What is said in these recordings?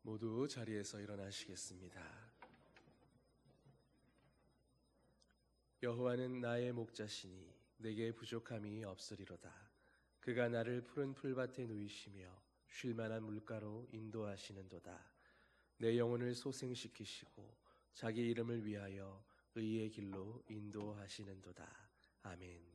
모두 자리에서 일어나시겠습니다. 여호와는 나의 목자시니 내게 부족함이 없으리로다. 그가 나를 푸른 풀밭에 누이시며 쉴 만한 물가로 인도하시는도다. 내 영혼을 소생시키시고 자기 이름을 위하여 의의 길로 인도하시는도다. 아멘.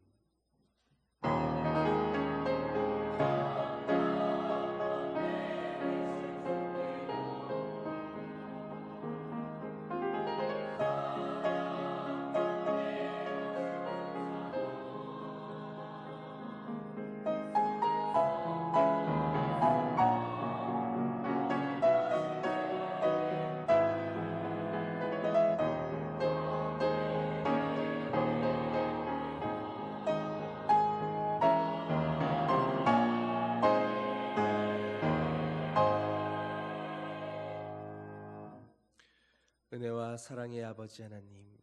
은혜와 사랑의 아버지 하나님,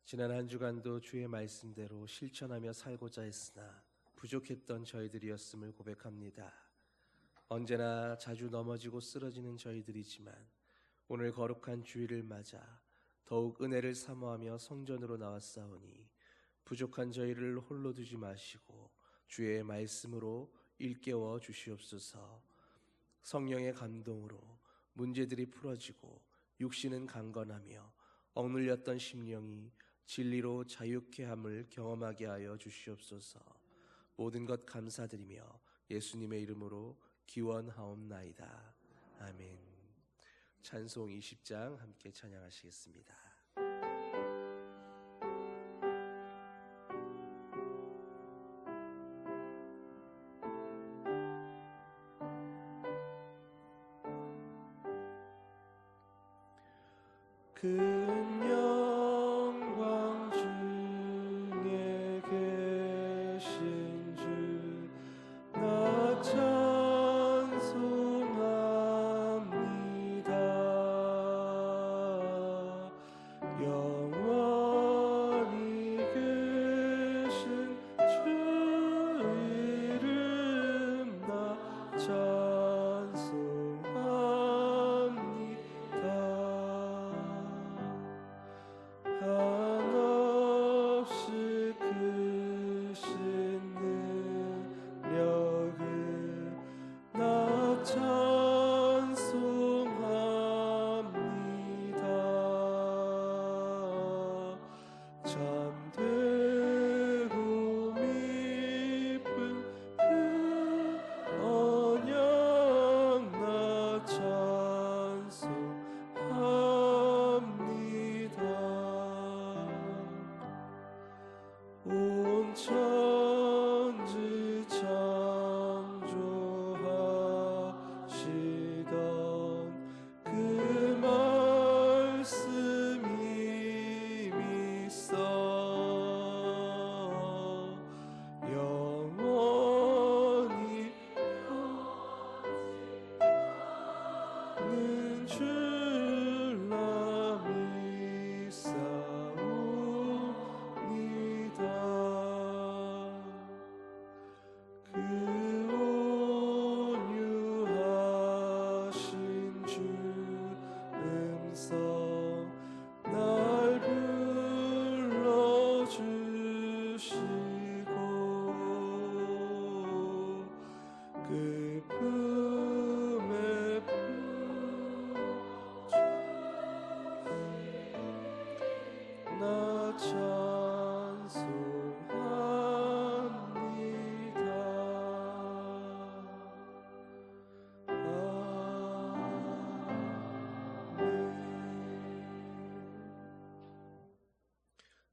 지난 한 주간도 주의 말씀대로 실천하며 살고자 했으나 부족했던 저희들이었음을 고백합니다. 언제나 자주 넘어지고 쓰러지는 저희들이지만 오늘 거룩한 주일을 맞아 더욱 은혜를 사모하며 성전으로 나왔사오니 부족한 저희를 홀로 두지 마시고 주의 말씀으로 일깨워 주시옵소서. 성령의 감동으로 문제들이 풀어지고 육신은 강건하며 억눌렸던 심령이 진리로 자유케 함을 경험하게 하여 주시옵소서. 모든 것 감사드리며 예수님의 이름으로 기원하옵나이다. 아멘. 찬송 20장 함께 찬양하시겠습니다. 큰 영광 중에 계신 주 나 찬송합니다. 영원히 계신 주 이름 나 한없이 크신 능력을 나 찬송합니다. 참되고 미쁜 그 언약 나 찬송합니다. 온 천지 창조하시던 그 말씀이 믿어 영원히 는 줄라 믿사옵니다. 그 온유하신 주 음성 날 불러주시고 그 품에 나 찬송합니다.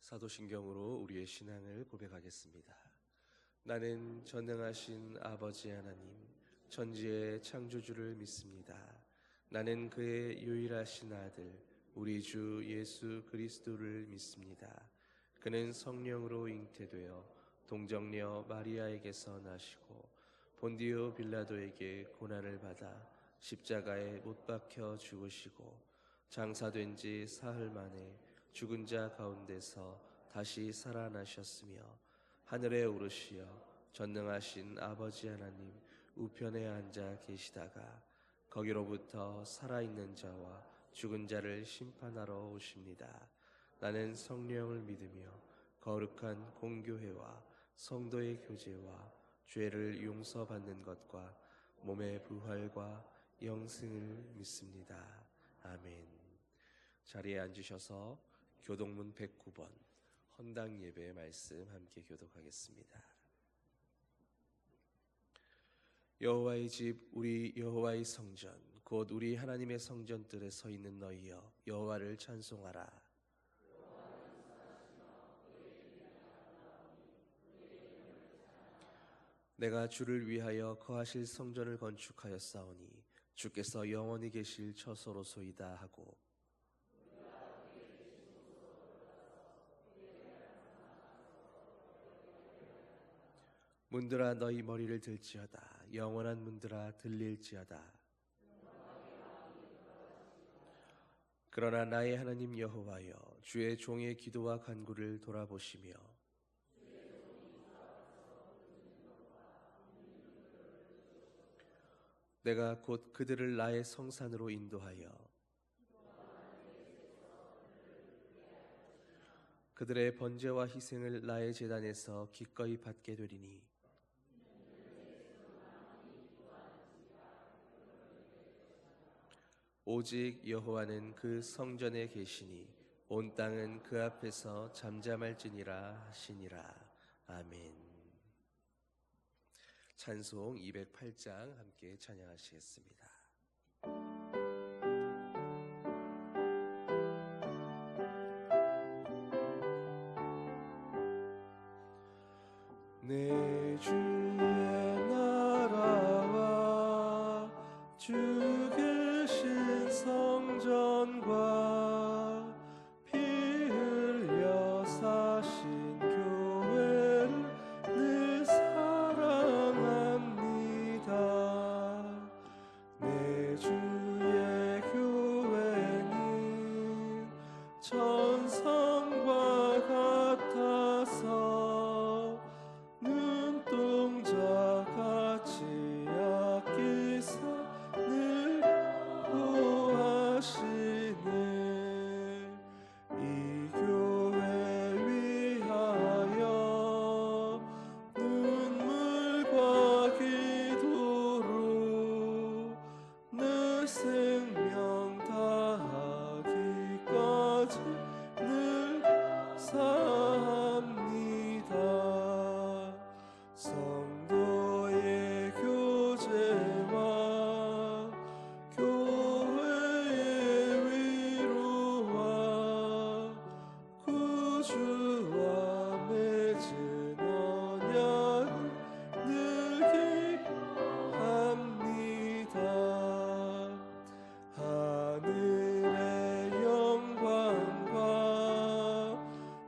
사도신경으로 우리의 신앙을 고백하겠습니다. 나는 전능하신 아버지 하나님, 천지의 창조주를 믿습니다. 나는 그의 유일하신 아들 우리 주 예수 그리스도를 믿습니다. 그는 성령으로 잉태되어 동정녀 마리아에게서 나시고 본디오 빌라도에게 고난을 받아 십자가에 못 박혀 죽으시고 장사된 지 사흘 만에 죽은 자 가운데서 다시 살아나셨으며 하늘에 오르시어 전능하신 아버지 하나님 우편에 앉아 계시다가 거기로부터 살아있는 자와 죽은 자를 심판하러 오십니다. 나는 성령을 믿으며 거룩한 공교회와 성도의 교제와 죄를 용서받는 것과 몸의 부활과 영생을 믿습니다. 아멘. 자리에 앉으셔서 교동문 109번 헌당 예배 말씀 함께 교독하겠습니다. 여호와의 집 우리 여호와의 성전 곧 우리 하나님의 성전들에 서 있는 너희여 여호와를 찬송하라. 내가 주를 위하여 거하실 성전을 건축하였사오니 주께서 영원히 계실 처소로소이다 하고 문들아 너희 머리를 들지어다. 영원한 문들아 들릴지어다. 그러나 나의 하나님 여호와여 주의 종의 기도와 간구를 돌아보시며 내가 곧 그들을 나의 성산으로 인도하여 그들의 번제와 희생을 나의 제단에서 기꺼이 받게 되리니 오직 여호와는 그 성전에 계시니 온 땅은 그 앞에서 잠잠할지니라 하시니라. 아멘. 찬송 208장 함께 찬양하시겠습니다. 내 주의 나라와 주 계신 성전과 피 흘려 사신 교회를 늘 사랑합니다. 내 주의 교회는 천성과 같아서 눈동자같이 아끼사 늘 보호하시네. 이 교회 위하여 눈물과 기도로 내 생명 다하기까지 늘 사합니다. 성도의 교제와 교회의 위로와 구주와 맺은 언약을 늘 기뻐합니다. 하늘의 영광과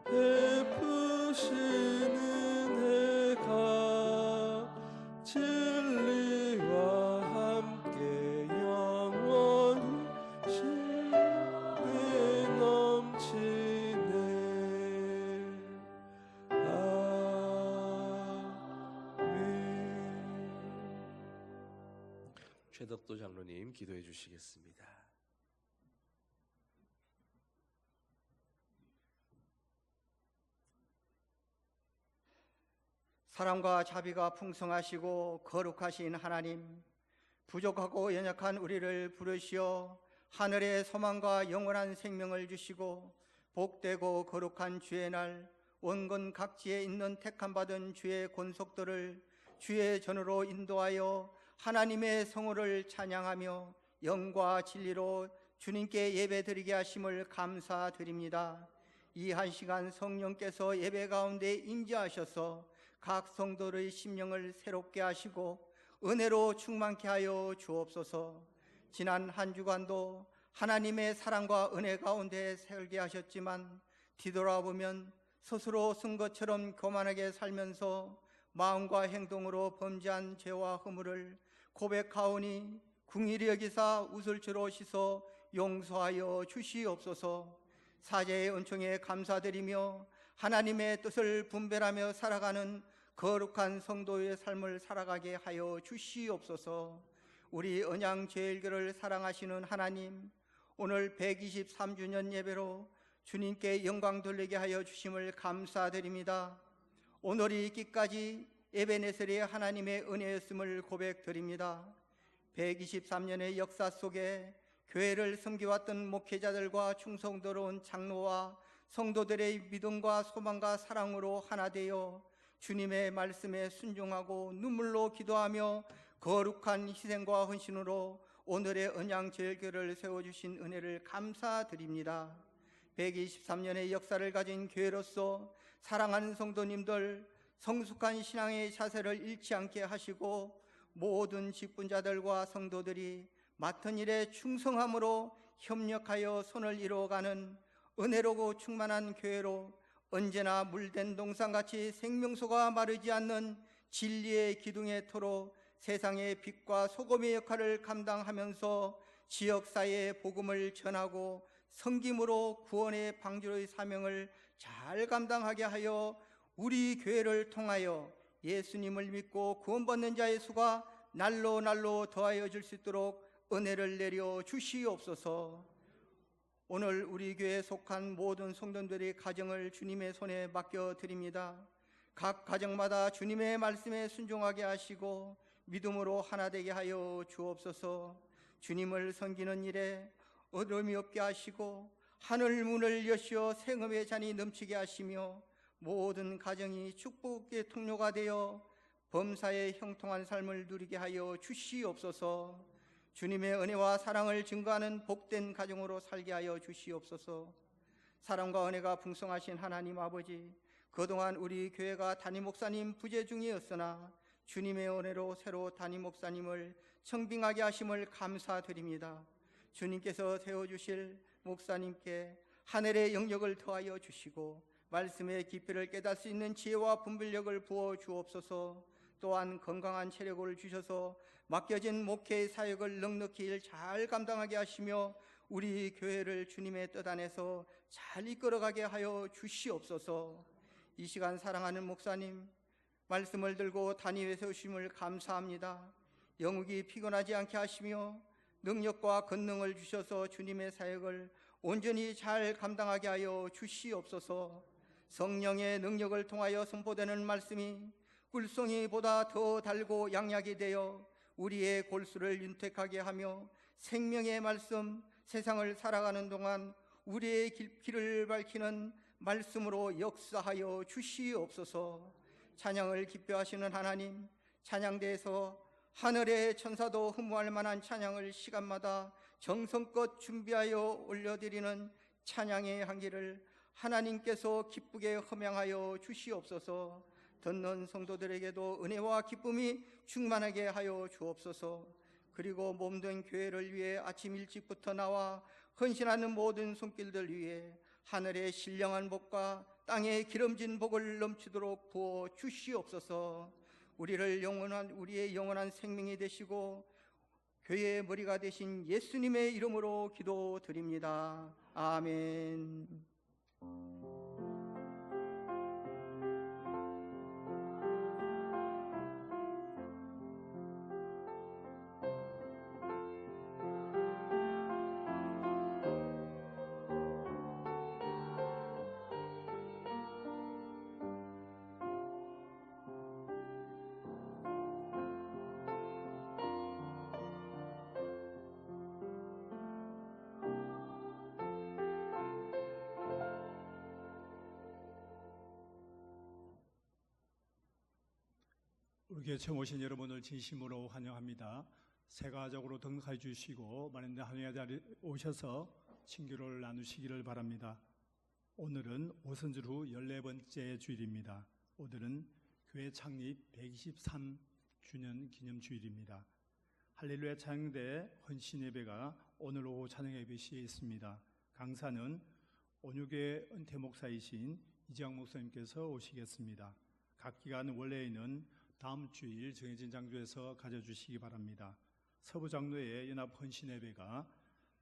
베푸시는 은혜가 진리와 함께 영원히 신에 넘치네. 아멘. 최덕도 장로님 기도해 주시겠습니다. 사랑과 자비가 풍성하시고 거룩하신 하나님, 부족하고 연약한 우리를 부르시어 하늘의 소망과 영원한 생명을 주시고 복되고 거룩한 주의 날 원건 각지에 있는 택함받은 주의 권속들을 주의 전으로 인도하여 하나님의 성호를 찬양하며 영과 진리로 주님께 예배드리게 하심을 감사드립니다. 이 한 시간 성령께서 예배 가운데 임재하셔서 각 성도의 심령을 새롭게 하시고 은혜로 충만케 하여 주옵소서. 지난 한 주간도 하나님의 사랑과 은혜 가운데 살게 하셨지만 뒤돌아보면 스스로 쓴 것처럼 교만하게 살면서 마음과 행동으로 범죄한 죄와 허물을 고백하오니 궁일이 여기사 우슬주로 씻어 용서하여 주시옵소서. 사죄의 은총에 감사드리며 하나님의 뜻을 분별하며 살아가는 거룩한 성도의 삶을 살아가게 하여 주시옵소서. 우리 언양제일교를 사랑하시는 하나님, 오늘 123주년 예배로 주님께 영광 돌리게 하여 주심을 감사드립니다. 오늘이 있기까지 에베네셀이 하나님의 은혜였음을 고백드립니다. 123년의 역사 속에 교회를 섬겨왔던 목회자들과 충성스러운 장로와 성도들의 믿음과 소망과 사랑으로 하나 되어 주님의 말씀에 순종하고 눈물로 기도하며 거룩한 희생과 헌신으로 오늘의 언양제일교회를 세워주신 은혜를 감사드립니다. 123년의 역사를 가진 교회로서 사랑하는 성도님들, 성숙한 신앙의 자세를 잃지 않게 하시고 모든 직분자들과 성도들이 맡은 일에 충성함으로 협력하여 손을 이루어가는 은혜로고 충만한 교회로 언제나 물된 동산같이 생명수가 마르지 않는 진리의 기둥의 터로 세상의 빛과 소금의 역할을 감당하면서 지역사회의 복음을 전하고 섬김으로 구원의 방주의 사명을 잘 감당하게 하여 우리 교회를 통하여 예수님을 믿고 구원받는 자의 수가 날로 날로 더하여질 수 있도록 은혜를 내려 주시옵소서. 오늘 우리 교회에 속한 모든 성도들의 가정을 주님의 손에 맡겨드립니다. 각 가정마다 주님의 말씀에 순종하게 하시고 믿음으로 하나 되게 하여 주옵소서. 주님을 섬기는 일에 어려움이 없게 하시고 하늘 문을 여시어 생업의 잔이 넘치게 하시며 모든 가정이 축복의 통로가 되어 범사에 형통한 삶을 누리게 하여 주시옵소서. 주님의 은혜와 사랑을 증거하는 복된 가정으로 살게 하여 주시옵소서. 사랑과 은혜가 풍성하신 하나님 아버지, 그동안 우리 교회가 담임 목사님 부재 중이었으나 주님의 은혜로 새로 담임 목사님을 청빙하게 하심을 감사드립니다. 주님께서 세워주실 목사님께 하늘의 영역을 더하여 주시고 말씀의 깊이를 깨달을 수 있는 지혜와 분별력을 부어 주옵소서. 또한 건강한 체력을 주셔서 맡겨진 목회의 사역을 넉넉히 잘 감당하게 하시며 우리 교회를 주님의 뜻 안에서 잘 이끌어가게 하여 주시옵소서. 이 시간 사랑하는 목사님 말씀을 들고 단위에 세우심을 감사합니다. 영육이 피곤하지 않게 하시며 능력과 권능을 주셔서 주님의 사역을 온전히 잘 감당하게 하여 주시옵소서. 성령의 능력을 통하여 선포되는 말씀이 꿀송이보다 더 달고 양약이 되어 우리의 골수를 윤택하게 하며 생명의 말씀, 세상을 살아가는 동안 우리의 길을 밝히는 말씀으로 역사하여 주시옵소서. 찬양을 기뻐하시는 하나님, 찬양대에서 하늘의 천사도 흠모할 만한 찬양을 시간마다 정성껏 준비하여 올려드리는 찬양의 향기를 하나님께서 기쁘게 흠양하여 주시옵소서. 듣는 성도들에게도 은혜와 기쁨이 충만하게 하여 주옵소서. 그리고 몸된 교회를 위해 아침 일찍부터 나와 헌신하는 모든 손길들 위해 하늘의 신령한 복과 땅의 기름진 복을 넘치도록 부어 주시옵소서. 우리의 영원한 생명이 되시고 교회의 머리가 되신 예수님의 이름으로 기도드립니다. 아멘. 우리 교회 처음 오신 여러분을 진심으로 환영합니다. 새가족으로 등록해 주시고 많은 환영의 자리에 오셔서 친교를 나누시기를 바랍니다. 오늘은 오순절 후 14번째 주일입니다. 오늘은 교회 창립 123주년 기념 주일입니다. 할렐루야 찬양대 헌신 예배가 오늘 오후 찬양 예배 시에 있습니다. 강사는 온유교회 은퇴 목사이신 이지영 목사님께서 오시겠습니다. 각 기간 원래에는 다음 주일 정해진 장소에서 가져주시기 바랍니다. 서부장로의 연합 헌신 예배가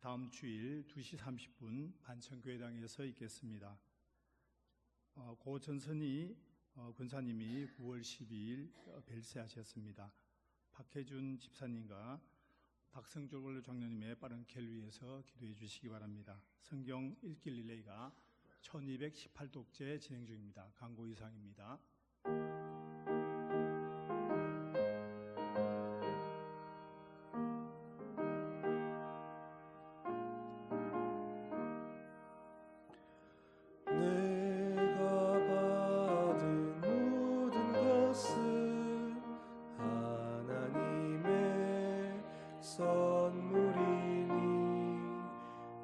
다음 주일 2시 30분 반천교회당에서 있겠습니다. 고전선희 권사님이 9월 12일 별세하셨습니다. 박혜준 집사님과 박성졸 원로 장로님의 빠른 쾌를 위해서 기도해 주시기 바랍니다. 성경 읽기 릴레이가 1218독째 진행 중입니다. 광고 이상입니다. 내가 받은 모든 것은 하나님의 선물이니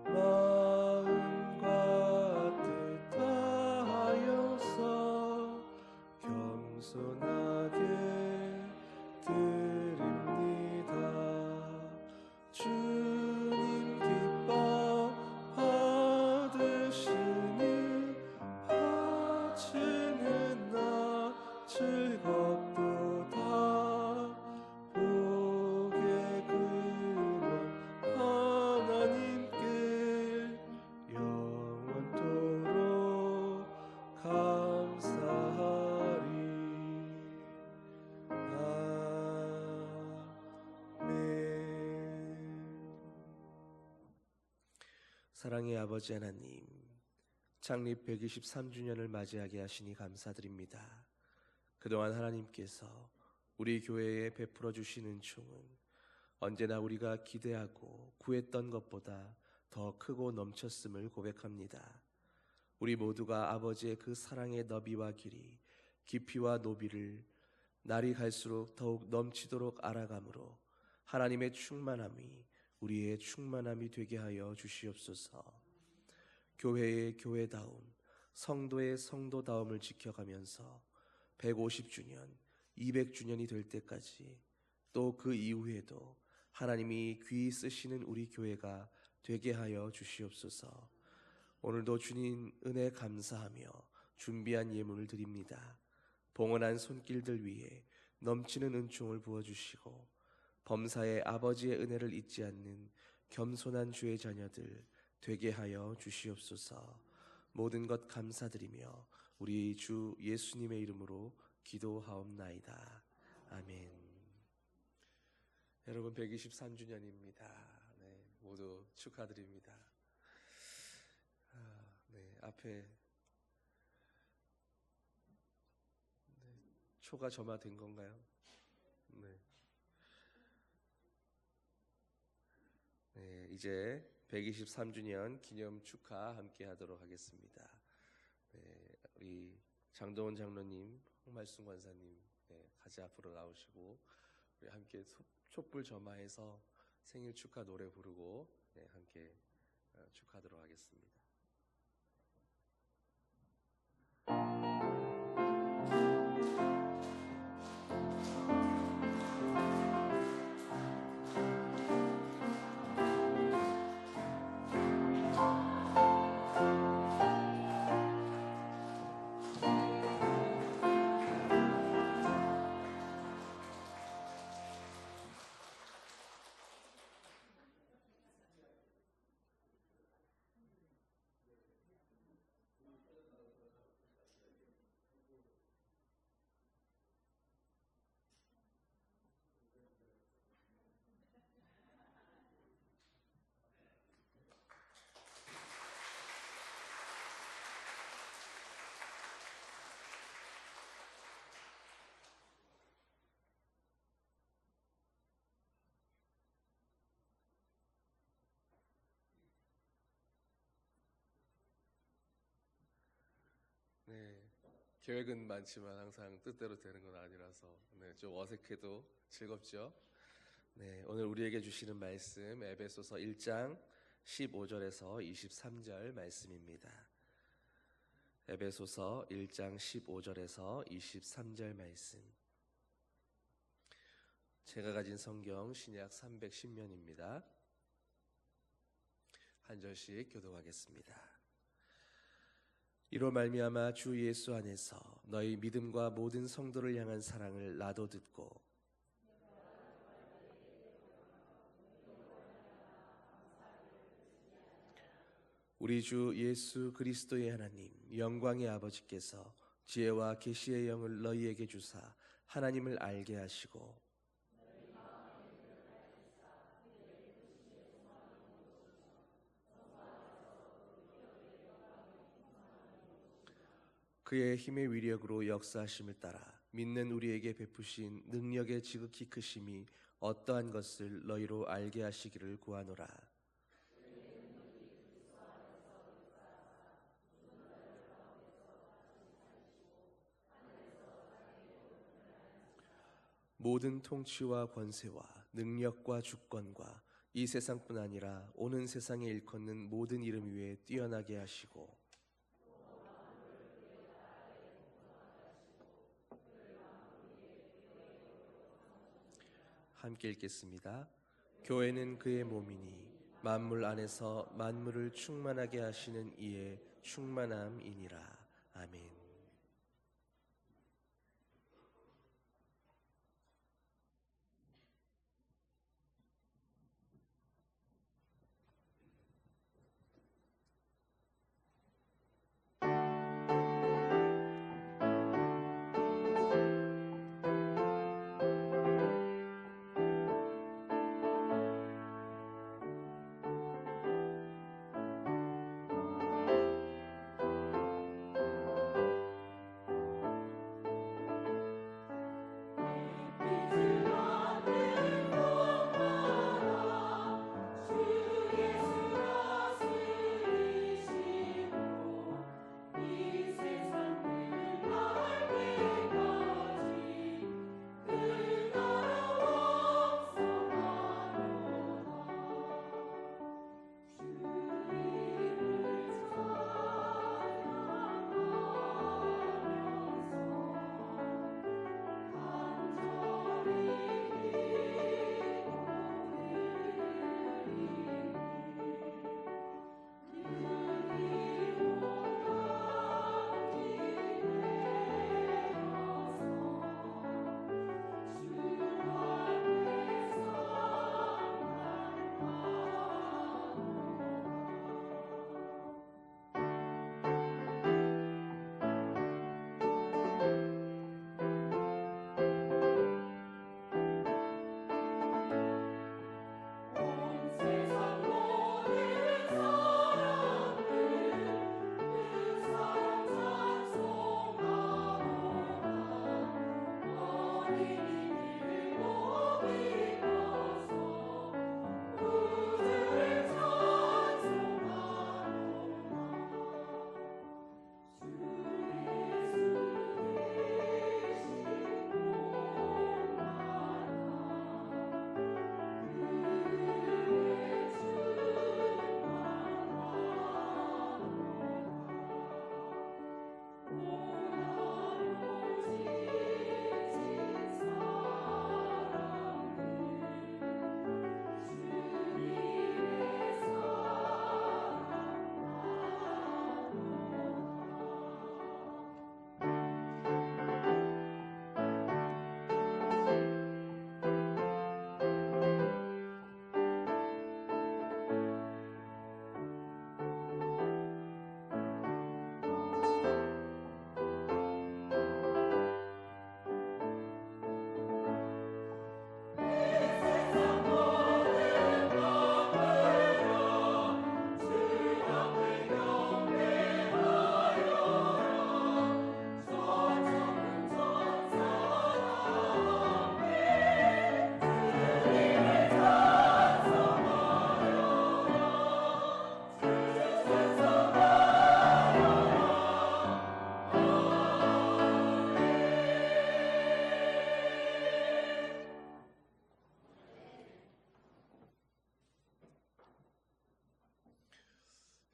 마음과 뜻 다하여서 겸손하게 드립니다. 주님 기뻐 받으시니 바치는 나 즐겁도다. 복의 근원 하나님께 영원토록 감사하리. 아멘. 사랑의 아버지 하나님, 창립 123주년을 맞이하게 하시니 감사드립니다. 그동안 하나님께서 우리 교회에 베풀어 주신 은총은 언제나 우리가 기대하고 구했던 것보다 더 크고 넘쳤음을 고백합니다. 우리 모두가 아버지의 그 사랑의 너비와 길이, 깊이와 노비를 날이 갈수록 더욱 넘치도록 알아가므로 하나님의 충만함이 우리의 충만함이 되게 하여 주시옵소서. 교회의 교회다움, 성도의 성도다움을 지켜가면서 150주년, 200주년이 될 때까지 또 그 이후에도 하나님이 귀히 쓰시는 우리 교회가 되게 하여 주시옵소서. 오늘도 주님 은혜 감사하며 준비한 예물을 드립니다. 봉헌한 손길들 위에 넘치는 은총을 부어주시고 범사의 아버지의 은혜를 잊지 않는 겸손한 주의 자녀들 되게 하여 주시옵소서. 모든 것 감사드리며 우리 주 예수님의 이름으로 기도하옵나이다. 아멘. 여러분 123주년입니다. 네, 모두 축하드립니다. 네, 앞에 초가 점화된 건가요? 네. 네, 이제 123주년 기념 축하 함께 하도록 하겠습니다. 네, 우리 장동원 장로님, 홍말순 권사님 같이 앞으로 나오시고 우리 함께 촛불 점화해서 생일 축하 노래 부르고 함께 축하하도록 하겠습니다. 네, 계획은 많지만 항상 뜻대로 되는 건 아니라서 좀 어색해도 즐겁죠. 네, 오늘 우리에게 주시는 말씀 에베소서 1장 15절에서 23절 말씀입니다. 에베소서 1장 15절에서 23절 말씀. 제가 가진 성경 신약 310면입니다. 한 절씩 교독하겠습니다. 이로 말미암아 주 예수 안에서 너희 믿음과 모든 성도를 향한 사랑을 나도 듣고 우리 주 예수 그리스도의 하나님 영광의 아버지께서 지혜와 계시의 영을 너희에게 주사 하나님을 알게 하시고 그의 힘의 위력으로 역사하심을 따라 믿는 우리에게 베푸신 능력의 지극히 크심이 어떠한 것을 너희로 알게 하시기를 구하노라. 모든 통치와 권세와 능력과 주권과 이 세상뿐 아니라 오는 세상에 일컫는 모든 이름 위에 뛰어나게 하시고 함께 읽겠습니다. 교회는 그의 몸이니 만물 안에서 만물을 충만하게 하시는 이의 충만함이니라. 아멘.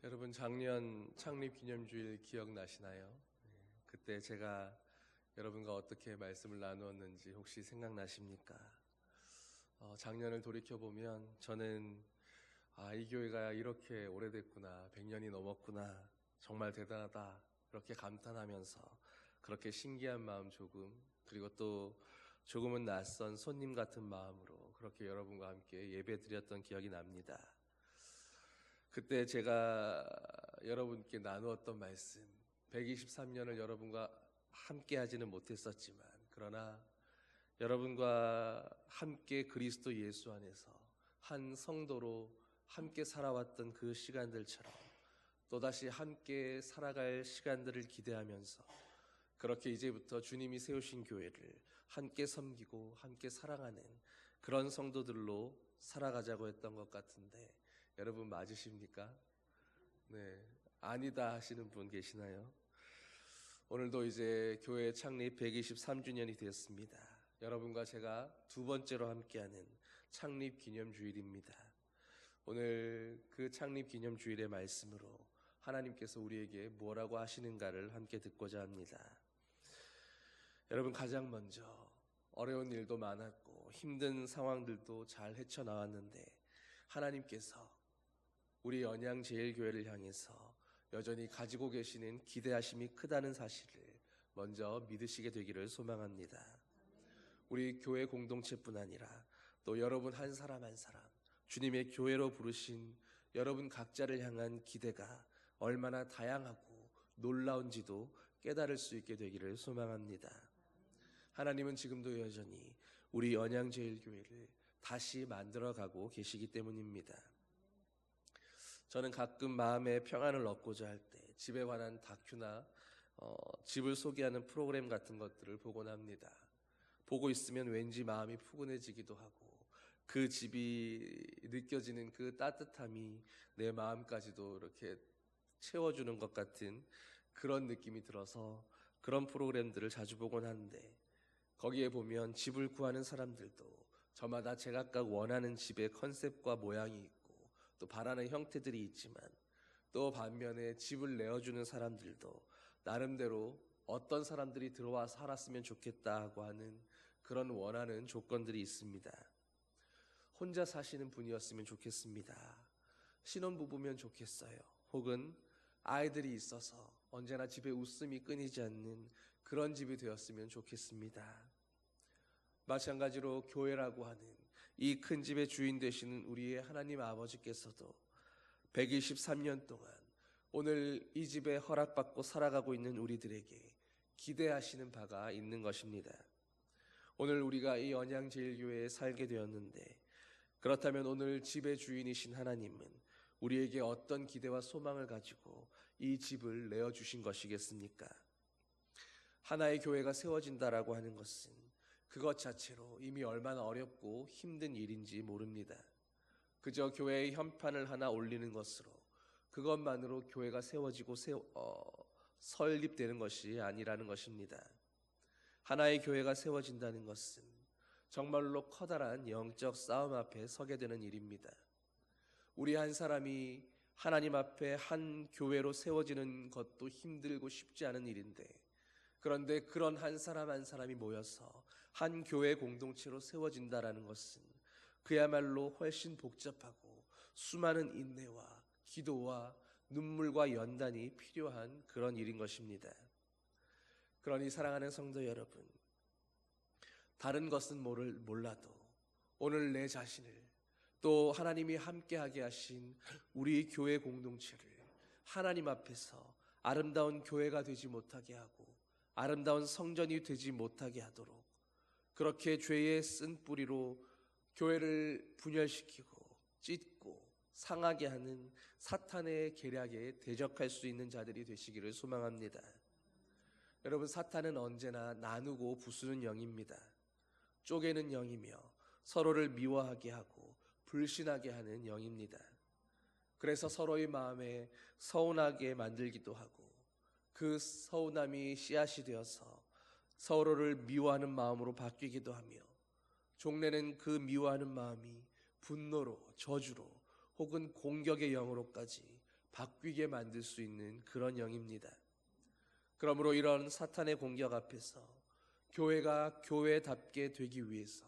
여러분 작년 창립기념주일 기억나시나요? 그때 제가 여러분과 어떻게 말씀을 나누었는지 혹시 생각나십니까? 작년을 돌이켜보면 저는 이 교회가 이렇게 오래됐구나, 100년이 넘었구나, 정말 대단하다 이렇게 감탄하면서 그렇게 신기한 마음 조금, 그리고 또 조금은 낯선 손님 같은 마음으로 그렇게 여러분과 함께 예배 드렸던 기억이 납니다. 그때 제가 여러분께 나누었던 말씀, 123년을 여러분과 함께 하지는 못했었지만 그러나 여러분과 함께 그리스도 예수 안에서 한 성도로 함께 살아왔던 그 시간들처럼 또다시 함께 살아갈 시간들을 기대하면서 그렇게 이제부터 주님이 세우신 교회를 함께 섬기고 함께 사랑하는 그런 성도들로 살아가자고 했던 것 같은데 여러분 맞으십니까? 네, 아니다 하시는 분 계시나요? 오늘도 이제 교회 창립 123주년이 되었습니다. 여러분과 제가 두 번째로 함께하는 창립 기념 주일입니다. 오늘 그 창립 기념 주일의 말씀으로 하나님께서 우리에게 뭐라고 하시는가를 함께 듣고자 합니다. 여러분, 가장 먼저 어려운 일도 많았고 힘든 상황들도 잘 헤쳐나왔는데 하나님께서 우리 연양제일교회를 향해서 여전히 가지고 계시는 기대하심이 크다는 사실을 먼저 믿으시게 되기를 소망합니다. 우리 교회 공동체뿐 아니라 또 여러분 한 사람 한 사람 주님의 교회로 부르신 여러분 각자를 향한 기대가 얼마나 다양하고 놀라운지도 깨달을 수 있게 되기를 소망합니다. 하나님은 지금도 여전히 우리 연양제일교회를 다시 만들어가고 계시기 때문입니다. 저는 가끔 마음의 평안을 얻고자 할 때 집에 관한 다큐나 집을 소개하는 프로그램 같은 것들을 보곤 합니다. 보고 있으면 왠지 마음이 푸근해지기도 하고 그 집이 느껴지는 그 따뜻함이 내 마음까지도 이렇게 채워주는 것 같은 그런 느낌이 들어서 그런 프로그램들을 자주 보곤 하는데 거기에 보면 집을 구하는 사람들도 저마다 제각각 원하는 집의 컨셉과 모양이 있고 또 바라는 형태들이 있지만 또 반면에 집을 내어주는 사람들도 나름대로 어떤 사람들이 들어와 살았으면 좋겠다고 하는 그런 원하는 조건들이 있습니다. 혼자 사시는 분이었으면 좋겠습니다. 신혼부부면 좋겠어요. 혹은 아이들이 있어서 언제나 집에 웃음이 끊이지 않는 그런 집이 되었으면 좋겠습니다. 마찬가지로 교회라고 하는 이 큰 집의 주인 되시는 우리의 하나님 아버지께서도 123년 동안 오늘 이 집에 허락받고 살아가고 있는 우리들에게 기대하시는 바가 있는 것입니다. 오늘 우리가 이 연양제일교회에 살게 되었는데 그렇다면 오늘 집의 주인이신 하나님은 우리에게 어떤 기대와 소망을 가지고 이 집을 내어주신 것이겠습니까? 하나의 교회가 세워진다라고 하는 것은 그것 자체로 이미 얼마나 어렵고 힘든 일인지 모릅니다. 그저 교회의 현판을 하나 올리는 것으로 그것만으로 교회가 세워지고 설립되는 것이 아니라는 것입니다. 하나의 교회가 세워진다는 것은 정말로 커다란 영적 싸움 앞에 서게 되는 일입니다. 우리 한 사람이 하나님 앞에 한 교회로 세워지는 것도 힘들고 쉽지 않은 일인데 그런데 그런 한 사람 한 사람이 모여서 한 교회 공동체로 세워진다라는 것은 그야말로 훨씬 복잡하고 수많은 인내와 기도와 눈물과 연단이 필요한 그런 일인 것입니다. 그러니 사랑하는 성도 여러분, 다른 것은 몰라도 오늘 내 자신을 또 하나님이 함께하게 하신 우리 교회 공동체를 하나님 앞에서 아름다운 교회가 되지 못하게 하고 아름다운 성전이 되지 못하게 하도록 그렇게 죄의 쓴 뿌리로 교회를 분열시키고 찢고 상하게 하는 사탄의 계략에 대적할 수 있는 자들이 되시기를 소망합니다. 여러분, 사탄은 언제나 나누고 부수는 영입니다. 쪼개는 영이며 서로를 미워하게 하고 불신하게 하는 영입니다. 그래서 서로의 마음에 서운하게 만들기도 하고 그 서운함이 씨앗이 되어서 서로를 미워하는 마음으로 바뀌기도 하며 종래는 그 미워하는 마음이 분노로 저주로 혹은 공격의 영으로까지 바뀌게 만들 수 있는 그런 영입니다. 그러므로 이런 사탄의 공격 앞에서 교회가 교회답게 되기 위해서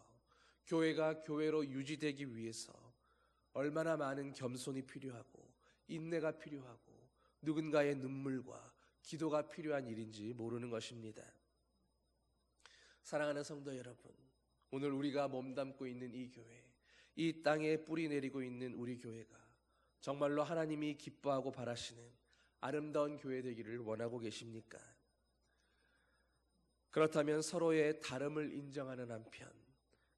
교회가 교회로 유지되기 위해서 얼마나 많은 겸손이 필요하고 인내가 필요하고 누군가의 눈물과 기도가 필요한 일인지 모르는 것입니다. 사랑하는 성도 여러분, 오늘 우리가 몸담고 있는 이 교회, 이 땅에 뿌리 내리고 있는 우리 교회가 정말로 하나님이 기뻐하고 바라시는 아름다운 교회 되기를 원하고 계십니까? 그렇다면 서로의 다름을 인정하는 한편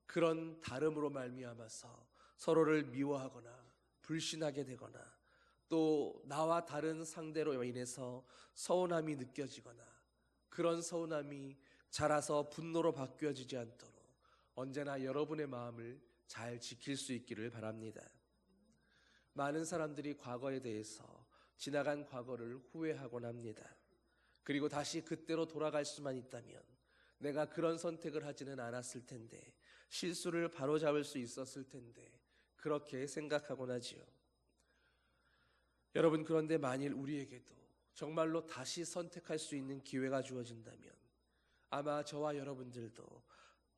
그런 다름으로 말미암아서 서로를 미워하거나 불신하게 되거나 또 나와 다른 상대로 인해서 서운함이 느껴지거나 그런 서운함이 자라서 분노로 바뀌어지지 않도록 언제나 여러분의 마음을 잘 지킬 수 있기를 바랍니다. 많은 사람들이 과거에 대해서 지나간 과거를 후회하곤 합니다. 그리고 다시 그때로 돌아갈 수만 있다면 내가 그런 선택을 하지는 않았을 텐데, 실수를 바로잡을 수 있었을 텐데, 그렇게 생각하곤 하지요. 여러분, 그런데 만일 우리에게도 정말로 다시 선택할 수 있는 기회가 주어진다면 아마 저와 여러분들도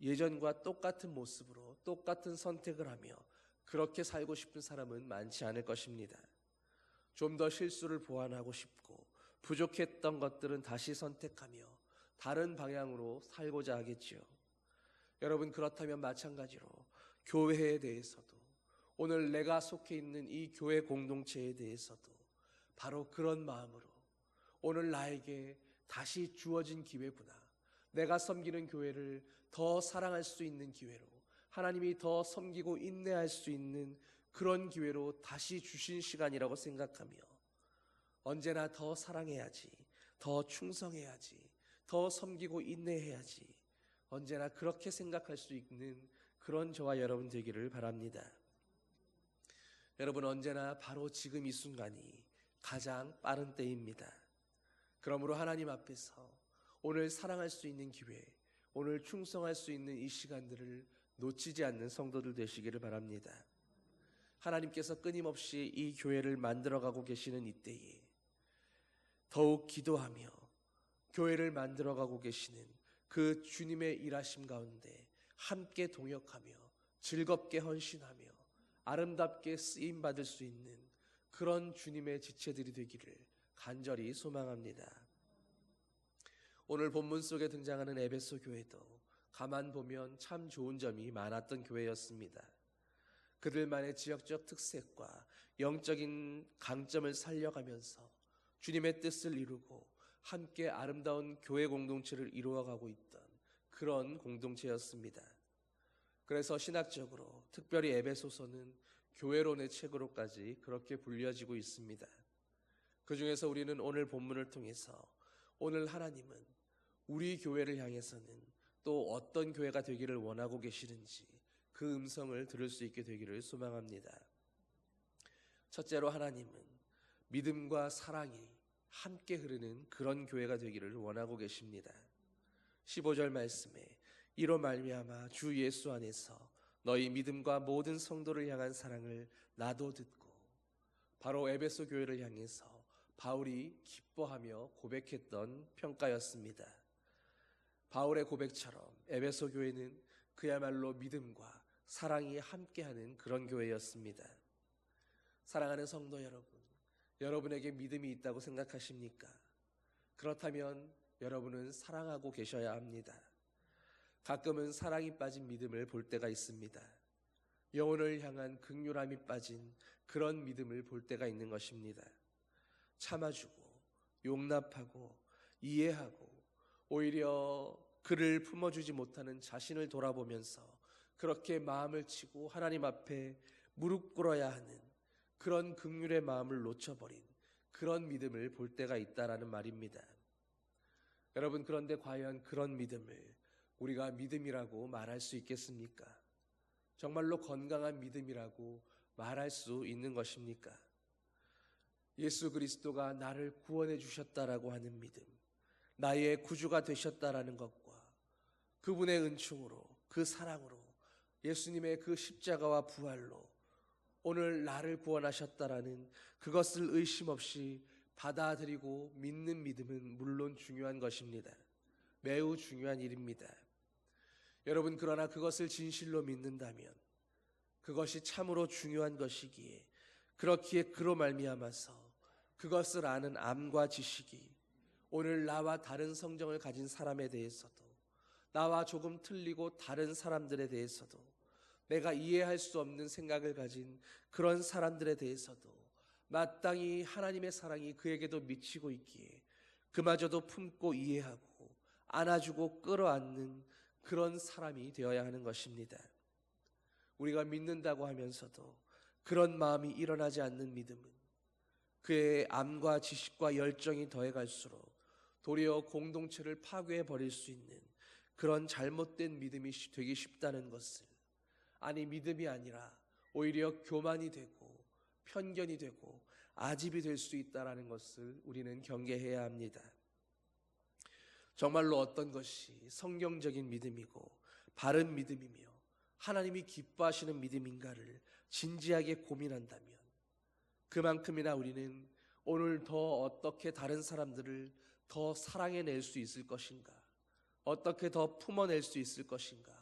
예전과 똑같은 모습으로 똑같은 선택을 하며 그렇게 살고 싶은 사람은 많지 않을 것입니다. 좀 더 실수를 보완하고 싶고 부족했던 것들은 다시 선택하며 다른 방향으로 살고자 하겠지요. 여러분, 그렇다면 마찬가지로 교회에 대해서도, 오늘 내가 속해 있는 이 교회 공동체에 대해서도 바로 그런 마음으로 오늘 나에게 다시 주어진 기회구나, 내가 섬기는 교회를 더 사랑할 수 있는 기회로, 하나님이 더 섬기고 인내할 수 있는 그런 기회로 다시 주신 시간이라고 생각하며 언제나 더 사랑해야지, 더 충성해야지, 더 섬기고 인내해야지, 언제나 그렇게 생각할 수 있는 그런 저와 여러분 되기를 바랍니다. 여러분, 언제나 바로 지금 이 순간이 가장 빠른 때입니다. 그러므로 하나님 앞에서 오늘 사랑할 수 있는 기회, 오늘 충성할 수 있는 이 시간들을 놓치지 않는 성도들 되시기를 바랍니다. 하나님께서 끊임없이 이 교회를 만들어가고 계시는 이때에 더욱 기도하며 교회를 만들어가고 계시는 그 주님의 일하심 가운데 함께 동역하며 즐겁게 헌신하며 아름답게 쓰임받을 수 있는 그런 주님의 지체들이 되기를 간절히 소망합니다. 오늘 본문 속에 등장하는 에베소 교회도 가만 보면 참 좋은 점이 많았던 교회였습니다. 그들만의 지역적 특색과 영적인 강점을 살려가면서 주님의 뜻을 이루고 함께 아름다운 교회 공동체를 이루어가고 있던 그런 공동체였습니다. 그래서 신학적으로 특별히 에베소서는 교회론의 책으로까지 그렇게 불려지고 있습니다. 그 중에서 우리는 오늘 본문을 통해서 오늘 하나님은 우리 교회를 향해서는 또 어떤 교회가 되기를 원하고 계시는지 그 음성을 들을 수 있게 되기를 소망합니다. 첫째로 하나님은 믿음과 사랑이 함께 흐르는 그런 교회가 되기를 원하고 계십니다. 15절 말씀에 이로 말미암아 주 예수 안에서 너희 믿음과 모든 성도를 향한 사랑을 나도 듣고, 바로 에베소 교회를 향해서 바울이 기뻐하며 고백했던 평가였습니다. 바울의 고백처럼 에베소 교회는 그야말로 믿음과 사랑이 함께하는 그런 교회였습니다. 사랑하는 성도 여러분, 여러분에게 믿음이 있다고 생각하십니까? 그렇다면 여러분은 사랑하고 계셔야 합니다. 가끔은 사랑이 빠진 믿음을 볼 때가 있습니다. 영혼을 향한 긍휼함이 빠진 그런 믿음을 볼 때가 있는 것입니다. 참아주고 용납하고 이해하고 오히려 그를 품어주지 못하는 자신을 돌아보면서 그렇게 마음을 치고 하나님 앞에 무릎 꿇어야 하는 그런 긍휼의 마음을 놓쳐버린 그런 믿음을 볼 때가 있다라는 말입니다. 여러분, 그런데 과연 그런 믿음을 우리가 믿음이라고 말할 수 있겠습니까? 정말로 건강한 믿음이라고 말할 수 있는 것입니까? 예수 그리스도가 나를 구원해 주셨다라고 하는 믿음, 나의 구주가 되셨다라는 것과 그분의 은총으로, 그 사랑으로, 예수님의 그 십자가와 부활로 오늘 나를 구원하셨다라는 그것을 의심 없이 받아들이고 믿는 믿음은 물론 중요한 것입니다. 매우 중요한 일입니다. 여러분, 그러나 그것을 진실로 믿는다면 그것이 참으로 중요한 것이기에 그렇기에 그로 말미암아서 그것을 아는 암과 지식이 오늘 나와 다른 성정을 가진 사람에 대해서도, 나와 조금 틀리고 다른 사람들에 대해서도, 내가 이해할 수 없는 생각을 가진 그런 사람들에 대해서도 마땅히 하나님의 사랑이 그에게도 미치고 있기에 그마저도 품고 이해하고 안아주고 끌어안는 그런 사람이 되어야 하는 것입니다. 우리가 믿는다고 하면서도 그런 마음이 일어나지 않는 믿음은 그의 암과 지식과 열정이 더해갈수록 도리어 공동체를 파괴해 버릴 수 있는 그런 잘못된 믿음이 되기 쉽다는 것을, 아니 믿음이 아니라 오히려 교만이 되고 편견이 되고 아집이 될 수 있다는 것을 우리는 경계해야 합니다. 정말로 어떤 것이 성경적인 믿음이고 바른 믿음이며 하나님이 기뻐하시는 믿음인가를 진지하게 고민한다면 그만큼이나 우리는 오늘 더 어떻게 다른 사람들을 더 사랑해낼 수 있을 것인가, 어떻게 더 품어낼 수 있을 것인가,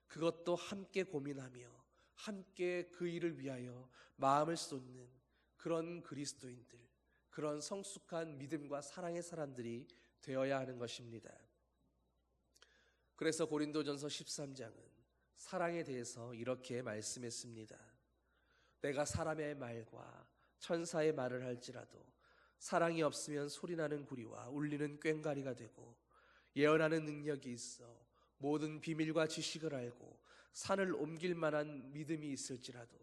그것도 함께 고민하며 함께 그 일을 위하여 마음을 쏟는 그런 그리스도인들, 그런 성숙한 믿음과 사랑의 사람들이 되어야 하는 것입니다. 그래서 고린도전서 13장은 사랑에 대해서 이렇게 말씀했습니다. 내가 사람의 말과 천사의 말을 할지라도 사랑이 없으면 소리나는 구리와 울리는 꽹과리가 되고, 예언하는 능력이 있어 모든 비밀과 지식을 알고 산을 옮길 만한 믿음이 있을지라도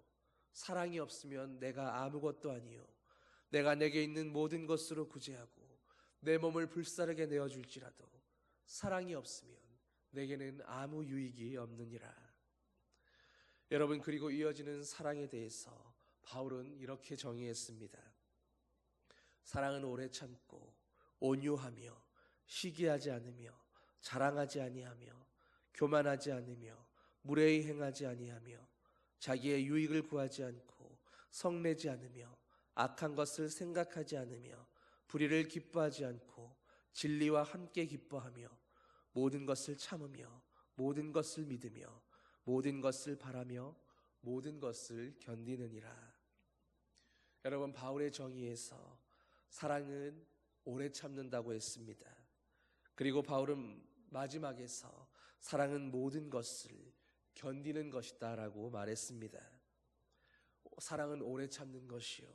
사랑이 없으면 내가 아무것도 아니요 내가 내게 있는 모든 것으로 구제하고 내 몸을 불사르게 내어줄지라도 사랑이 없으면 내게는 아무 유익이 없느니라. 여러분, 그리고 이어지는 사랑에 대해서 바울은 이렇게 정의했습니다. 사랑은 오래 참고 온유하며 시기하지 않으며 자랑하지 아니하며 교만하지 않으며 무례히 행하지 아니하며 자기의 유익을 구하지 않고 성내지 않으며 악한 것을 생각하지 않으며 불의를 기뻐하지 않고 진리와 함께 기뻐하며 모든 것을 참으며 모든 것을 믿으며 모든 것을 바라며 모든 것을 견디느니라. 여러분, 바울의 정의에서 사랑은 오래 참는다고 했습니다. 그리고 바울은 마지막에서 사랑은 모든 것을 견디는 것이다 라고 말했습니다. 사랑은 오래 참는 것이요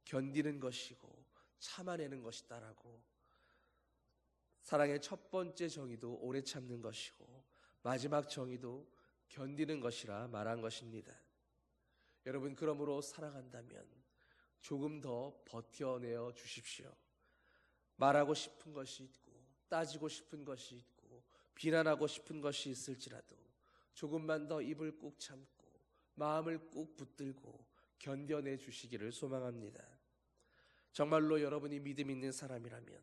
견디는 것이고 참아내는 것이다 라고, 사랑의 첫 번째 정의도 오래 참는 것이고 마지막 정의도 견디는 것이라 말한 것입니다. 여러분, 그러므로 사랑한다면 조금 더 버텨내어 주십시오. 말하고 싶은 것이 있고 따지고 싶은 것이 있고 비난하고 싶은 것이 있을지라도 조금만 더 입을 꾹 참고 마음을 꾹 붙들고 견뎌내 주시기를 소망합니다. 정말로 여러분이 믿음 있는 사람이라면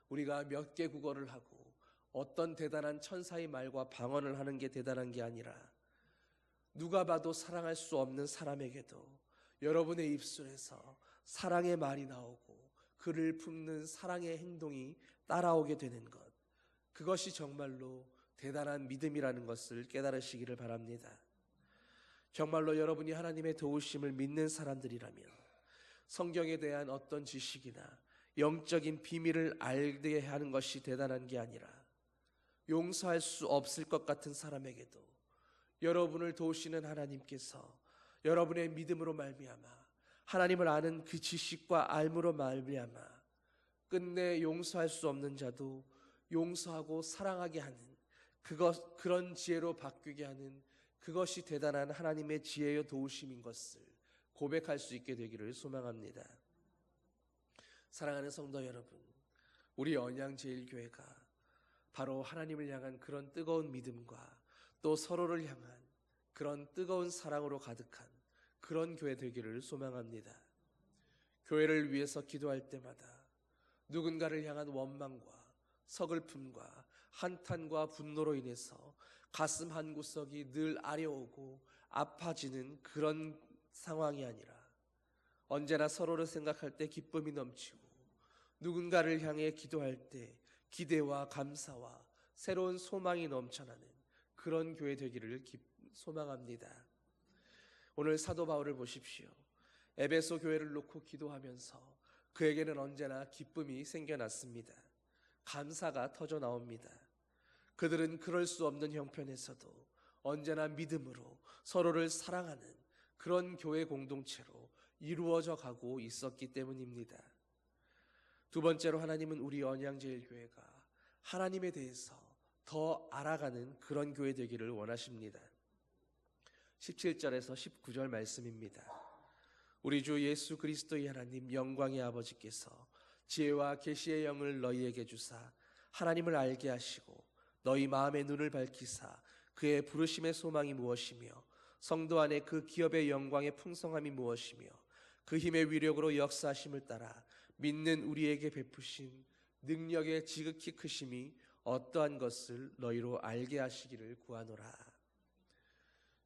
우리가 몇 개 국어를 하고 어떤 대단한 천사의 말과 방언을 하는 게 대단한 게 아니라 누가 봐도 사랑할 수 없는 사람에게도 여러분의 입술에서 사랑의 말이 나오고 그를 품는 사랑의 행동이 따라오게 되는 것, 그것이 정말로 대단한 믿음이라는 것을 깨달으시기를 바랍니다. 정말로 여러분이 하나님의 도우심을 믿는 사람들이라면 성경에 대한 어떤 지식이나 영적인 비밀을 알게 하는 것이 대단한 게 아니라 용서할 수 없을 것 같은 사람에게도 여러분을 도우시는 하나님께서 여러분의 믿음으로 말미암아 하나님을 아는 그 지식과 알므로 말미암아 끝내 용서할 수 없는 자도 용서하고 사랑하게 하는 그런 지혜로 바뀌게 하는 그것이 대단한 하나님의 지혜요 도우심인 것을 고백할 수 있게 되기를 소망합니다. 사랑하는 성도 여러분, 우리 언양제일교회가 바로 하나님을 향한 그런 뜨거운 믿음과 또 서로를 향한 그런 뜨거운 사랑으로 가득한 그런 교회 되기를 소망합니다. 교회를 위해서 기도할 때마다 누군가를 향한 원망과 서글픔과 한탄과 분노로 인해서 가슴 한 구석이 늘 아려오고 아파지는 그런 상황이 아니라 언제나 서로를 생각할 때 기쁨이 넘치고 누군가를 향해 기도할 때 기대와 감사와 새로운 소망이 넘쳐나는 그런 교회 되기를 소망합니다. 오늘 사도 바울을 보십시오. 에베소 교회를 놓고 기도하면서 그에게는 언제나 기쁨이 생겨났습니다. 감사가 터져 나옵니다. 그들은 그럴 수 없는 형편에서도 언제나 믿음으로 서로를 사랑하는 그런 교회 공동체로 이루어져 가고 있었기 때문입니다. 두 번째로, 하나님은 우리 언양제일교회가 하나님에 대해서 더 알아가는 그런 교회 되기를 원하십니다. 17절에서 19절 말씀입니다. 우리 주 예수 그리스도의 하나님 영광의 아버지께서 지혜와 계시의 영을 너희에게 주사 하나님을 알게 하시고 너희 마음의 눈을 밝히사 그의 부르심의 소망이 무엇이며 성도 안에 그 기업의 영광의 풍성함이 무엇이며 그 힘의 위력으로 역사하심을 따라 믿는 우리에게 베푸신 능력의 지극히 크심이 어떠한 것을 너희로 알게 하시기를 구하노라.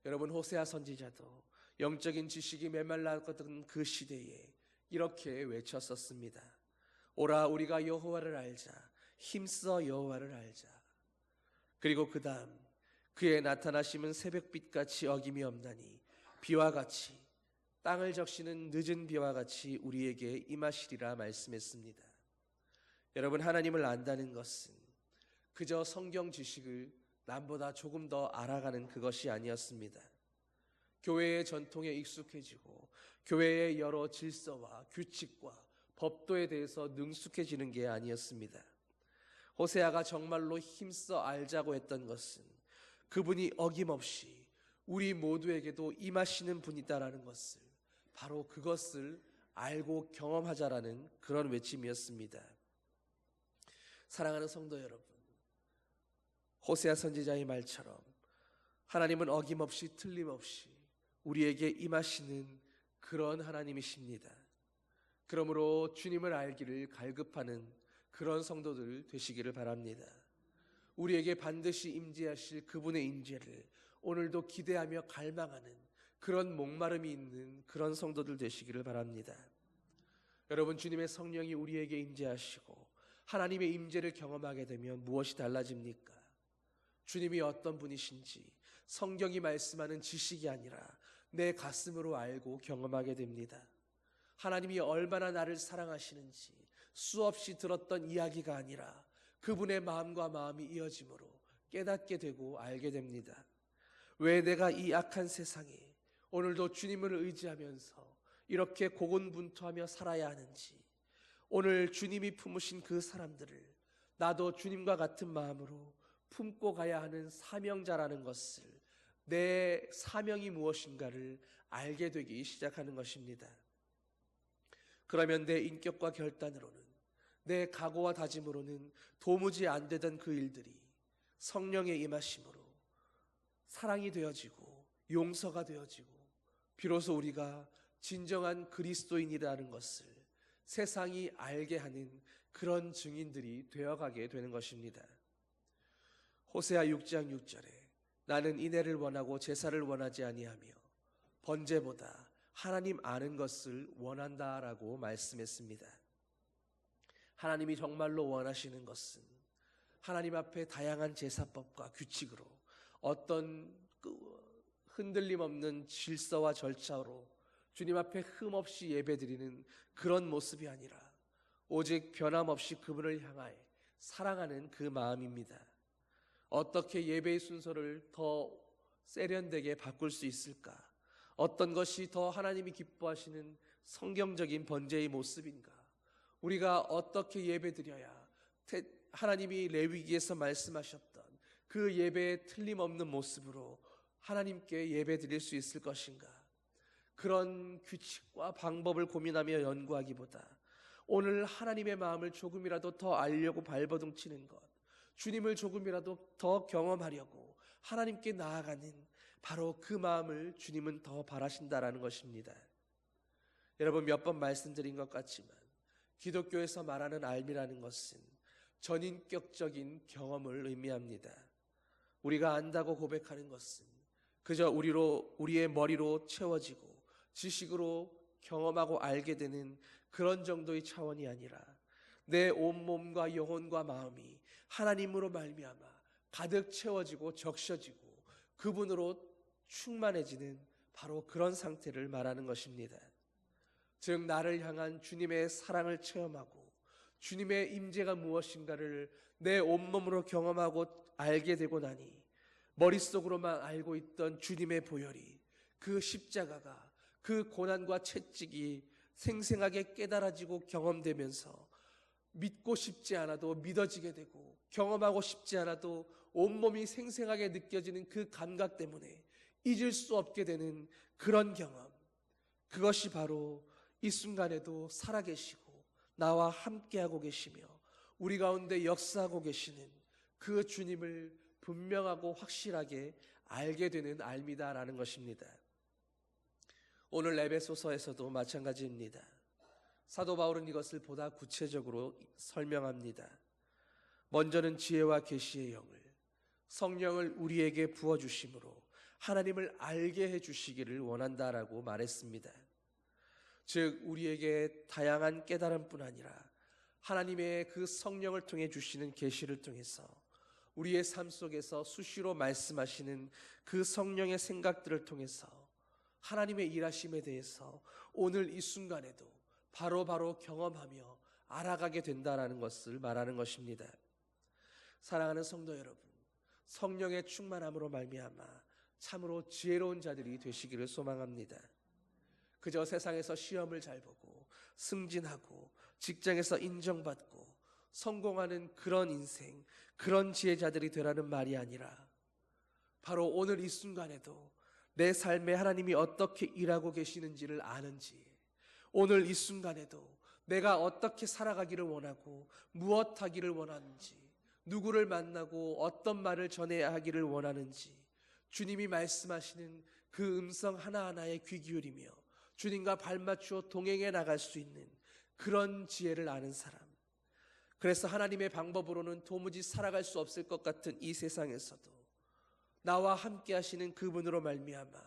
여러분, 호세아 선지자도 영적인 지식이 메말랐던 그 시대에 이렇게 외쳤었습니다. 오라 우리가 여호와를 알자, 힘써 여호와를 알자. 그리고 그 다음 그의 나타나심은 새벽빛같이 어김이 없나니 비와 같이 땅을 적시는 늦은 비와 같이 우리에게 임하시리라 말씀했습니다. 여러분, 하나님을 안다는 것은 그저 성경 지식을 남보다 조금 더 알아가는 그것이 아니었습니다. 교회의 전통에 익숙해지고 교회의 여러 질서와 규칙과 법도에 대해서 능숙해지는 게 아니었습니다. 호세아가 정말로 힘써 알자고 했던 것은 그분이 어김없이 우리 모두에게도 임하시는 분이다라는 것을, 바로 그것을 알고 경험하자라는 그런 외침이었습니다. 사랑하는 성도 여러분, 호세아 선지자의 말처럼 하나님은 어김없이 틀림없이 우리에게 임하시는 그런 하나님이십니다. 그러므로 주님을 알기를 갈급하는 그런 성도들 되시기를 바랍니다. 우리에게 반드시 임재하실 그분의 임재를 오늘도 기대하며 갈망하는 그런 목마름이 있는 그런 성도들 되시기를 바랍니다. 여러분, 주님의 성령이 우리에게 임재하시고 하나님의 임재를 경험하게 되면 무엇이 달라집니까? 주님이 어떤 분이신지 성경이 말씀하는 지식이 아니라 내 가슴으로 알고 경험하게 됩니다. 하나님이 얼마나 나를 사랑하시는지 수없이 들었던 이야기가 아니라 그분의 마음과 마음이 이어짐으로 깨닫게 되고 알게 됩니다. 왜 내가 이 악한 세상에 오늘도 주님을 의지하면서 이렇게 고군분투하며 살아야 하는지, 오늘 주님이 품으신 그 사람들을 나도 주님과 같은 마음으로 품고 가야 하는 사명자라는 것을, 내 사명이 무엇인가를 알게 되기 시작하는 것입니다. 그러면 내 인격과 결단으로는, 내 각오와 다짐으로는 도무지 안 되던 그 일들이 성령의 임하심으로 사랑이 되어지고 용서가 되어지고 비로소 우리가 진정한 그리스도인이라는 것을 세상이 알게 하는 그런 증인들이 되어가게 되는 것입니다. 호세아 6장 6절에 나는 인애를 원하고 제사를 원하지 아니하며 번제보다 하나님 아는 것을 원한다라고 말씀했습니다. 하나님이 정말로 원하시는 것은 하나님 앞에 다양한 제사법과 규칙으로 어떤 흔들림 없는 질서와 절차로 주님 앞에 흠없이 예배드리는 그런 모습이 아니라 오직 변함없이 그분을 향하여 사랑하는 그 마음입니다. 어떻게 예배의 순서를 더 세련되게 바꿀 수 있을까? 어떤 것이 더 하나님이 기뻐하시는 성경적인 번제의 모습인가? 우리가 어떻게 예배드려야 하나님이 레위기에서 말씀하셨던 그 예배의 틀림없는 모습으로 하나님께 예배드릴 수 있을 것인가? 그런 규칙과 방법을 고민하며 연구하기보다 오늘 하나님의 마음을 조금이라도 더 알려고 발버둥치는 것, 주님을 조금이라도 더 경험하려고 하나님께 나아가는 바로 그 마음을 주님은 더 바라신다라는 것입니다. 여러분, 몇 번 말씀드린 것 같지만 기독교에서 말하는 알미라는 것은 전인격적인 경험을 의미합니다. 우리가 안다고 고백하는 것은 그저 우리의 머리로 채워지고 지식으로 경험하고 알게 되는 그런 정도의 차원이 아니라 내 온몸과 영혼과 마음이 하나님으로 말미암아 가득 채워지고 적셔지고 그분으로 충만해지는 바로 그런 상태를 말하는 것입니다. 즉, 나를 향한 주님의 사랑을 체험하고 주님의 임재가 무엇인가를 내 온몸으로 경험하고 알게 되고 나니 머릿속으로만 알고 있던 주님의 보혈이, 그 십자가가, 그 고난과 채찍이 생생하게 깨달아지고 경험되면서 믿고 싶지 않아도 믿어지게 되고 경험하고 싶지 않아도 온몸이 생생하게 느껴지는 그 감각 때문에 잊을 수 없게 되는 그런 경험, 그것이 바로 이 순간에도 살아계시고 나와 함께하고 계시며 우리 가운데 역사하고 계시는 그 주님을 분명하고 확실하게 알게 되는 알미다라는 것입니다. 오늘 에베소서에서도 마찬가지입니다. 사도 바울은 이것을 보다 구체적으로 설명합니다. 먼저는 지혜와 계시의 영을, 성령을 우리에게 부어주심으로 하나님을 알게 해주시기를 원한다라고 말했습니다. 즉 우리에게 다양한 깨달음뿐 아니라 하나님의 그 성령을 통해 주시는 계시를 통해서 우리의 삶 속에서 수시로 말씀하시는 그 성령의 생각들을 통해서 하나님의 일하심에 대해서 오늘 이 순간에도 바로바로 경험하며 알아가게 된다라는 것을 말하는 것입니다. 사랑하는 성도 여러분, 성령의 충만함으로 말미암아 참으로 지혜로운 자들이 되시기를 소망합니다. 그저 세상에서 시험을 잘 보고 승진하고 직장에서 인정받고 성공하는 그런 인생, 그런 지혜자들이 되라는 말이 아니라 바로 오늘 이 순간에도 내 삶에 하나님이 어떻게 일하고 계시는지를 아는지, 오늘 이 순간에도 내가 어떻게 살아가기를 원하고 무엇 하기를 원하는지, 누구를 만나고 어떤 말을 전해야 하기를 원하는지 주님이 말씀하시는 그 음성 하나하나에 귀 기울이며 주님과 발맞추어 동행해 나갈 수 있는 그런 지혜를 아는 사람, 그래서 하나님의 방법으로는 도무지 살아갈 수 없을 것 같은 이 세상에서도 나와 함께 하시는 그분으로 말미암아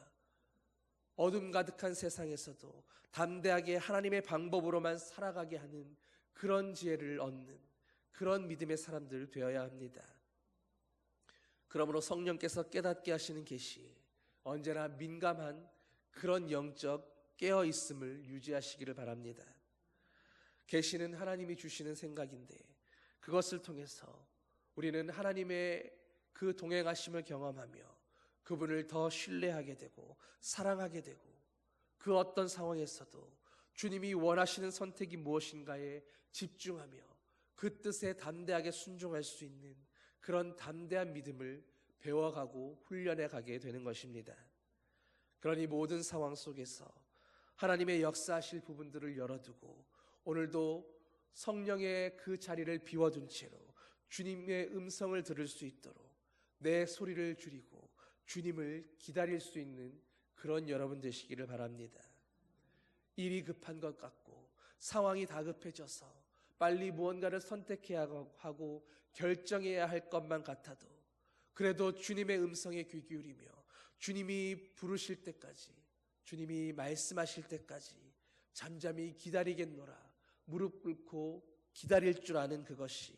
어둠 가득한 세상에서도 담대하게 하나님의 방법으로만 살아가게 하는 그런 지혜를 얻는 그런 믿음의 사람들 되어야 합니다. 그러므로 성령께서 깨닫게 하시는 계시, 언제나 민감한 그런 영적 깨어있음을 유지하시기를 바랍니다. 계시는 하나님이 주시는 생각인데 그것을 통해서 우리는 하나님의 그 동행하심을 경험하며 그분을 더 신뢰하게 되고 사랑하게 되고 그 어떤 상황에서도 주님이 원하시는 선택이 무엇인가에 집중하며 그 뜻에 담대하게 순종할 수 있는 그런 담대한 믿음을 배워가고 훈련해 가게 되는 것입니다. 그러니 모든 상황 속에서 하나님의 역사하실 부분들을 열어두고 오늘도 성령의 그 자리를 비워둔 채로 주님의 음성을 들을 수 있도록 내 소리를 줄이고 주님을 기다릴 수 있는 그런 여러분 되시기를 바랍니다. 일이 급한 것 같고 상황이 다급해져서 빨리 무언가를 선택해야 하고 결정해야 할 것만 같아도 그래도 주님의 음성에 귀 기울이며 주님이 부르실 때까지, 주님이 말씀하실 때까지 잠잠히 기다리겠노라 무릎 꿇고 기다릴 줄 아는 그것이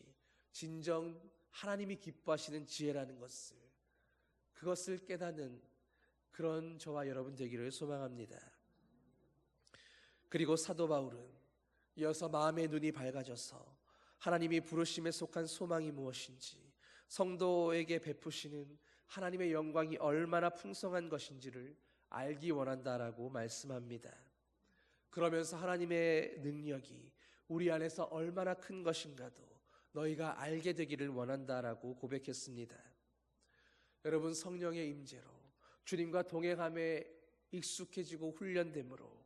진정 하나님이 기뻐하시는 지혜라는 것을, 그것을 깨닫는 그런 저와 여러분 되기를 소망합니다. 그리고 사도 바울은 이어서 마음의 눈이 밝아져서 하나님이 부르심에 속한 소망이 무엇인지, 성도에게 베푸시는 하나님의 영광이 얼마나 풍성한 것인지를 알기 원한다라고 말씀합니다. 그러면서 하나님의 능력이 우리 안에서 얼마나 큰 것인가도 너희가 알게 되기를 원한다라고 고백했습니다. 여러분, 성령의 임재로 주님과 동행함에 익숙해지고 훈련됨으로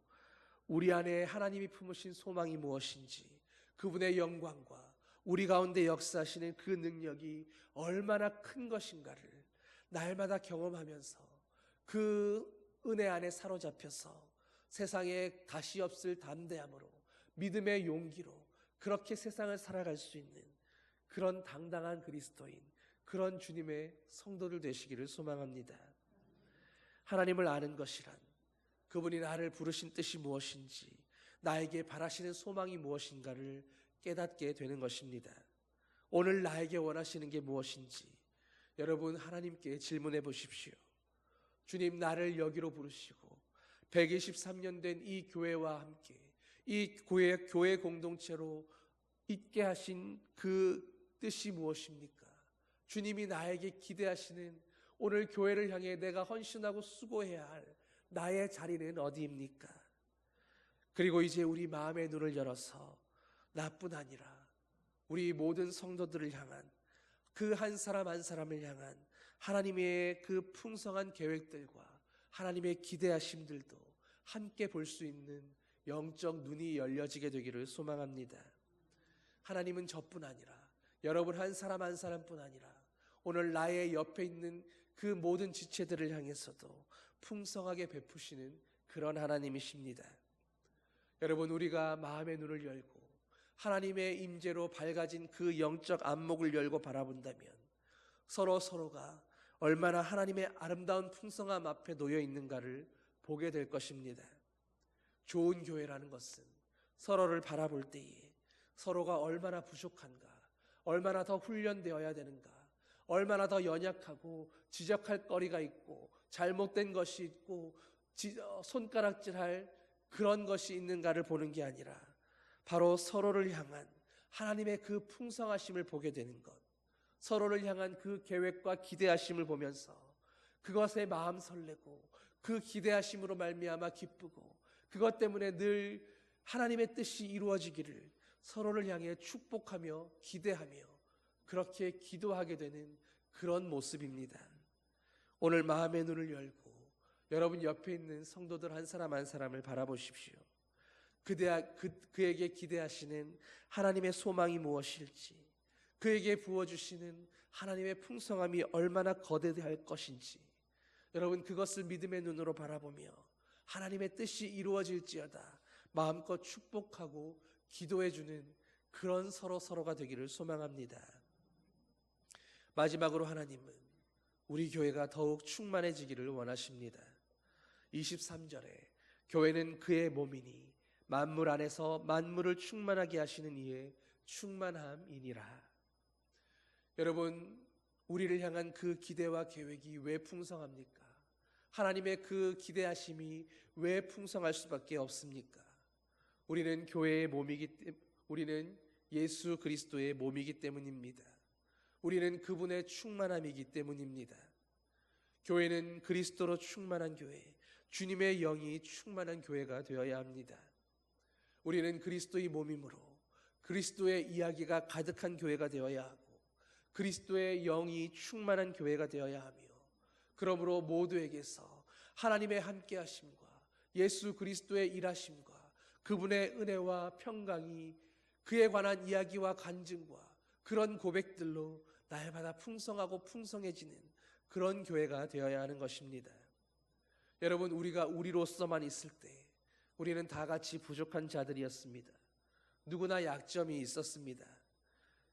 우리 안에 하나님이 품으신 소망이 무엇인지, 그분의 영광과 우리 가운데 역사하시는 그 능력이 얼마나 큰 것인가를 날마다 경험하면서 그 은혜 안에 사로잡혀서 세상에 다시 없을 담대함으로 믿음의 용기로 그렇게 세상을 살아갈 수 있는 그런 당당한 그리스도인, 그런 주님의 성도들 되시기를 소망합니다. 하나님을 아는 것이란 그분이 나를 부르신 뜻이 무엇인지, 나에게 바라시는 소망이 무엇인가를 깨닫게 되는 것입니다. 오늘 나에게 원하시는 게 무엇인지 여러분 하나님께 질문해 보십시오. 주님, 나를 여기로 부르시고 123년 된 이 교회와 함께 이 교회 공동체로 있게 하신 그 뜻이 무엇입니까? 주님이 나에게 기대하시는 오늘 교회를 향해 내가 헌신하고 수고해야 할 나의 자리는 어디입니까? 그리고 이제 우리 마음의 눈을 열어서 나뿐 아니라 우리 모든 성도들을 향한, 그 한 사람 한 사람을 향한 하나님의 그 풍성한 계획들과 하나님의 기대하심들도 함께 볼 수 있는 영적 눈이 열려지게 되기를 소망합니다. 하나님은 저뿐 아니라 여러분 한 사람 한 사람뿐 아니라 오늘 나의 옆에 있는 그 모든 지체들을 향해서도 풍성하게 베푸시는 그런 하나님이십니다. 여러분, 우리가 마음의 눈을 열고 하나님의 임재로 밝아진 그 영적 안목을 열고 바라본다면 서로가 얼마나 하나님의 아름다운 풍성함 앞에 놓여 있는가를 보게 될 것입니다. 좋은 교회라는 것은 서로를 바라볼 때에 서로가 얼마나 부족한가, 얼마나 더 훈련되어야 되는가, 얼마나 더 연약하고 지적할 거리가 있고 잘못된 것이 있고 손가락질할 그런 것이 있는가를 보는 게 아니라 바로 서로를 향한 하나님의 그 풍성하심을 보게 되는 것, 서로를 향한 그 계획과 기대하심을 보면서 그것에 마음 설레고 그 기대하심으로 말미암아 기쁘고 그것 때문에 늘 하나님의 뜻이 이루어지기를 서로를 향해 축복하며 기대하며 그렇게 기도하게 되는 그런 모습입니다. 오늘 마음의 눈을 열고 여러분 옆에 있는 성도들 한 사람 한 사람을 바라보십시오. 그에게 기대하시는 하나님의 소망이 무엇일지, 그에게 부어주시는 하나님의 풍성함이 얼마나 거대할 것인지 여러분 그것을 믿음의 눈으로 바라보며 하나님의 뜻이 이루어질지어다 마음껏 축복하고 기도해주는 그런 서로가 되기를 소망합니다. 마지막으로 하나님은 우리 교회가 더욱 충만해지기를 원하십니다. 23절에 교회는 그의 몸이니 만물 안에서 만물을 충만하게 하시는 이의 충만함이니라. 여러분, 우리를 향한 그 기대와 계획이 왜 풍성합니까? 하나님의 그 기대하심이 왜 풍성할 수밖에 없습니까? 우리는 교회의 우리는 예수 그리스도의 몸이기 때문입니다. 우리는 그분의 충만함이기 때문입니다. 교회는 그리스도로 충만한 교회, 주님의 영이 충만한 교회가 되어야 합니다. 우리는 그리스도의 몸이므로 그리스도의 이야기가 가득한 교회가 되어야 하고 그리스도의 영이 충만한 교회가 되어야 하며 그러므로 모두에게서 하나님의 함께하심과 예수 그리스도의 일하심과 그분의 은혜와 평강이 그에 관한 이야기와 간증과 그런 고백들로 날마다 풍성하고 풍성해지는 그런 교회가 되어야 하는 것입니다. 여러분, 우리가 우리로서만 있을 때 우리는 다 같이 부족한 자들이었습니다. 누구나 약점이 있었습니다.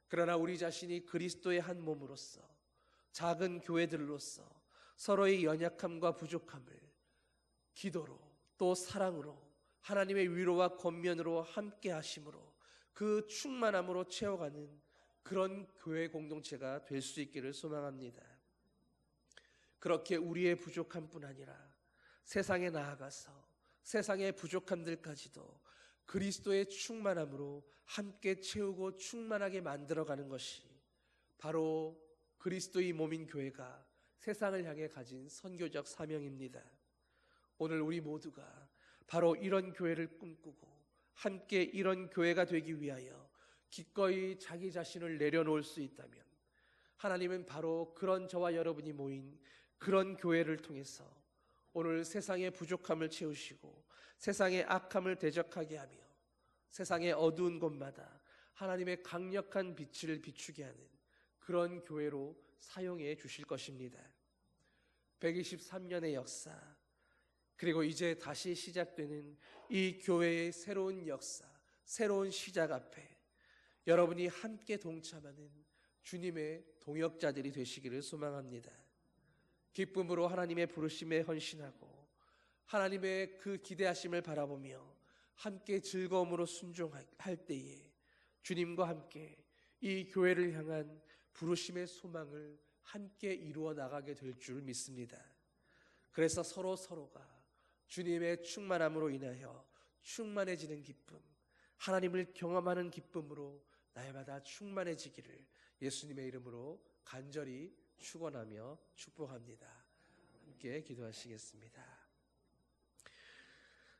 그러나 우리 자신이 그리스도의 한 몸으로서 작은 교회들로서 서로의 연약함과 부족함을 기도로 또 사랑으로 하나님의 위로와 권면으로 함께 하심으로 그 충만함으로 채워가는 그런 교회 공동체가 될 수 있기를 소망합니다. 그렇게 우리의 부족함뿐 아니라 세상에 나아가서 세상의 부족함들까지도 그리스도의 충만함으로 함께 채우고 충만하게 만들어가는 것이 바로 그리스도의 몸인 교회가 세상을 향해 가진 선교적 사명입니다. 오늘 우리 모두가 바로 이런 교회를 꿈꾸고 함께 이런 교회가 되기 위하여 기꺼이 자기 자신을 내려놓을 수 있다면 하나님은 바로 그런 저와 여러분이 모인 그런 교회를 통해서 오늘 세상의 부족함을 채우시고 세상의 악함을 대적하게 하며 세상의 어두운 곳마다 하나님의 강력한 빛을 비추게 하는 그런 교회로 사용해 주실 것입니다. 123년의 역사 그리고 이제 다시 시작되는 이 교회의 새로운 역사, 새로운 시작 앞에 여러분이 함께 동참하는 주님의 동역자들이 되시기를 소망합니다. 기쁨으로 하나님의 부르심에 헌신하고 하나님의 그 기대하심을 바라보며 함께 즐거움으로 순종할 때에 주님과 함께 이 교회를 향한 부르심의 소망을 함께 이루어 나가게 될 줄 믿습니다. 그래서 서로가 주님의 충만함으로 인하여 충만해지는 기쁨, 하나님을 경험하는 기쁨으로 날마다 충만해지기를 예수님의 이름으로 간절히 축원하며 축복합니다. 함께 기도하시겠습니다.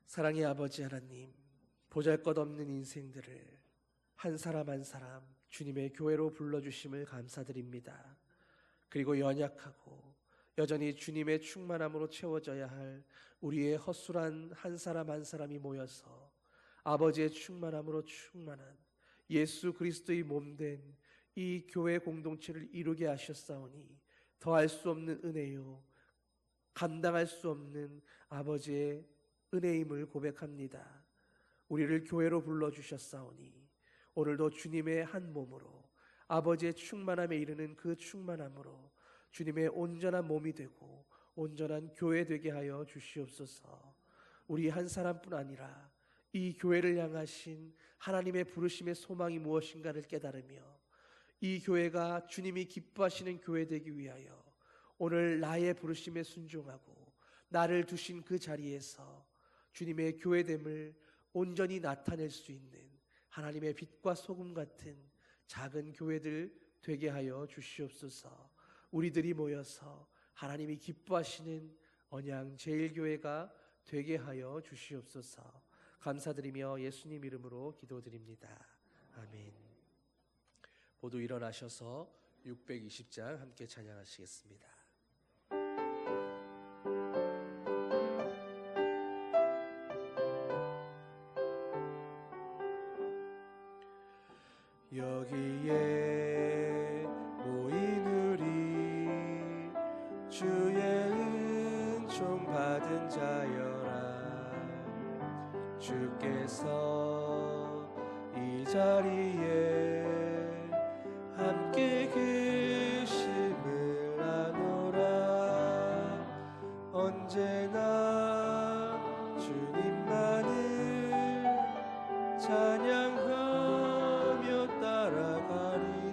사랑의 아버지 하나님, 보잘것없는 인생들을 한 사람 한 사람 주님의 교회로 불러주심을 감사드립니다. 그리고 연약하고 여전히 주님의 충만함으로 채워져야 할 우리의 허술한 한 사람 한 사람이 모여서 아버지의 충만함으로 충만한 예수 그리스도의 몸된 이 교회 공동체를 이루게 하셨사오니 더할 수 없는 은혜요 감당할 수 없는 아버지의 은혜임을 고백합니다. 우리를 교회로 불러주셨사오니 오늘도 주님의 한 몸으로 아버지의 충만함에 이르는 그 충만함으로 주님의 온전한 몸이 되고 온전한 교회 되게 하여 주시옵소서. 우리 한 사람뿐 아니라 이 교회를 향하신 하나님의 부르심의 소망이 무엇인가를 깨달으며 이 교회가 주님이 기뻐하시는 교회 되기 위하여 오늘 나의 부르심에 순종하고 나를 두신 그 자리에서 주님의 교회됨을 온전히 나타낼 수 있는 하나님의 빛과 소금 같은 작은 교회들 되게 하여 주시옵소서. 우리들이 모여서 하나님이 기뻐하시는 언양 제일교회가 되게 하여 주시옵소서. 감사드리며 예수님 이름으로 기도드립니다. 아멘. 모두 일어나셔서 620장 함께 찬양하시겠습니다. 여기에 모인 우리 주의 은총 받은 자여라. 주께서 이 자리에 함께 계심을 아노라. 언제나 주님만을 찬양하며 따라가리니.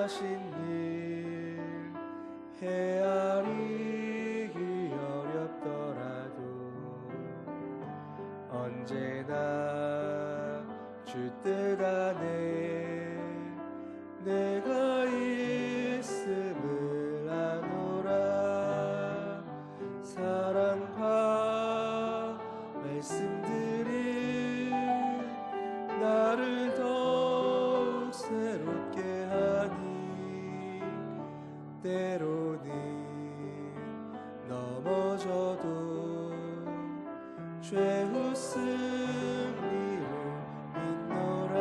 하신 일 헤아리기 어렵더라도 언제나 주 뜻 안에 내가 있음을 아노라. 사랑과 말씀들이 나를 더욱 새롭게 때로는 넘어져도 죄후 승리를 믿노라.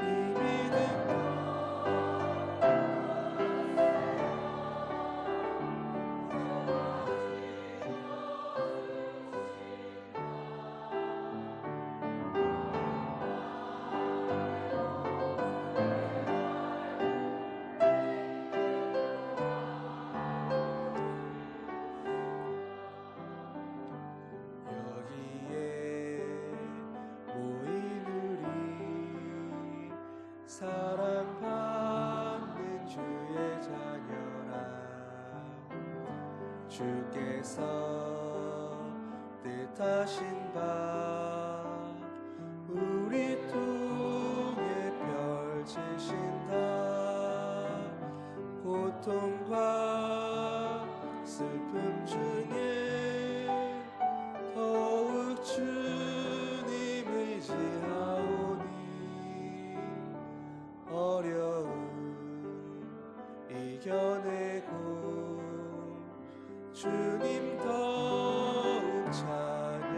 이 믿음 사랑받는 주의 자녀라. 주께서 뜻하신 바 우리 통해 펼치신다. 고통과 슬픔 중에 더욱 주님 의지하오니 어려움 이겨내고 주님 더욱 찬양하라.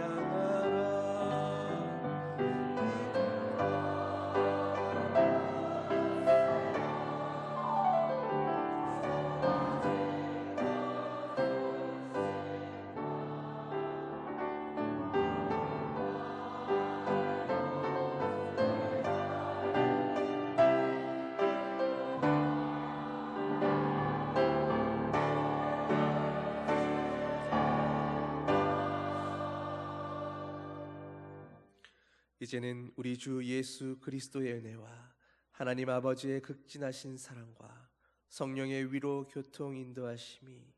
이제는 우리 주 예수 그리스도의 은혜와 하나님 아버지의 극진하신 사랑과 성령의 위로 교통 인도하심이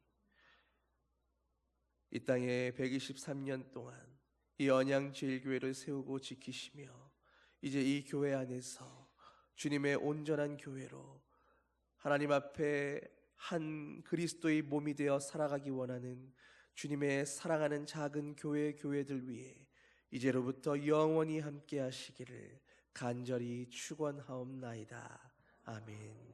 이 땅에 123년 동안 이 언양제일교회를 세우고 지키시며 이제 이 교회 안에서 주님의 온전한 교회로 하나님 앞에 한 그리스도의 몸이 되어 살아가기 원하는 주님의 사랑하는 작은 교회들 위해 이제로부터 영원히 함께 하시기를 간절히 축원하옵나이다. 아멘.